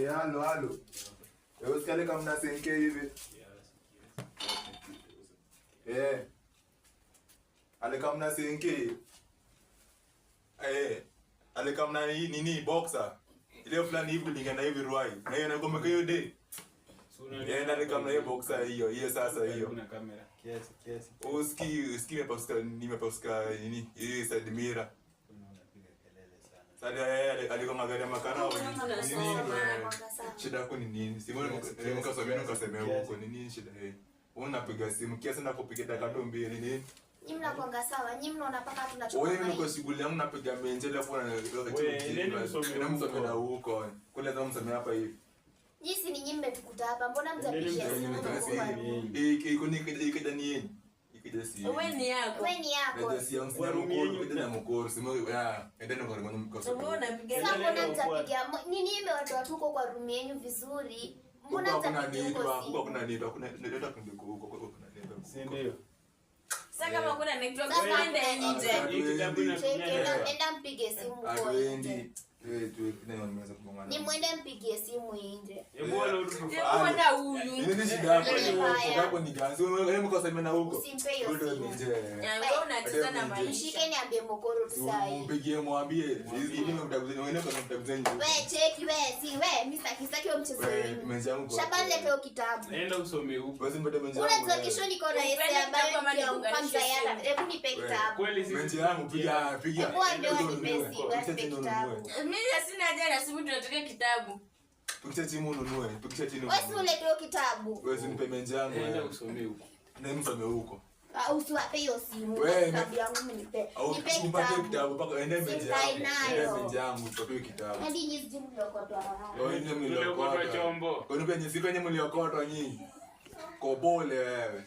Halo. Usikale kama mna senke hivi. Ale kama mna senke. Ale kama na nini boxer. Ile fulani hivi lingana hivi ruai. Na hiyo nakomeka hiyo day. Ale kama na hiyo boxer hiyo sasa hiyo. Kuna kamera. Kiasi. Uski nimeposta nini? Hii side mirror. Sasa alikuwa magari makana nini shida yako ni nini? Simu nikasema huko nini shida yeye? Unapiga simu kiasi na kupiga dakika 2 nini? Nyinyi mnakuanga sawa, nyinyi mnaona paka tunachukua. Wewe niko shughuli yangu napiga menjele afu na msomea huko. Kule kama msomea hapa hivi. Jinsi ni nyinyi mmetukuta hapa, mbona mtapigia simu? Iko ni Wewe ni yako. Ndio si yangu sina mkoro, ndio na mkoro. Simu ndio na kwa mkoso. Mbona mtapigia nini imewatoa tuko kwa room yenu vizuri? Mbona mtapigia huko? Kuna ndio huko. Si ndio? Sasa kama kuna network twende nje. Nenda mpige simu huko nje. Ni mwende mpigie simu nje. Mbona huyu? Nini shida yako? Yako ni gani? Wewe mkosa na huko. Usimpe hiyo simu. Wewe unacheza na maisha. Shikeni ambie mokoro tusai. Mpigie mwambie hivi mtakuzeni wewe kwa mtakuzeni. Wewe cheki wewe mimi sitaki huo mchezo wenu. Shaban leo kitabu. Nenda usome huko. Basi mpate menzi yangu. Unajua kesho niko na essay ambayo ni kwanza yana. Hebu nipe kitabu. Kweli sisi menzi yangu piga. Hebu ambie nipe kitabu. Mimi sina haja na simu tunataka kitabu. Tukisha timu ununue. Wewe si uleteo kitabu. Wewe nipe menzi yangu. Nenda usome huko. Na msome huko. Usiwape hiyo simu. Kitabu yangu mnipe. Nipe kitabu mpaka ende menzi yangu. Ende menzi yangu tupe kitabu. Hadi nyinyi zimu mliokotwa. Wewe ndio mliokotwa chombo. Kwa nini penye si penye mliokotwa nyinyi? Kobole wewe.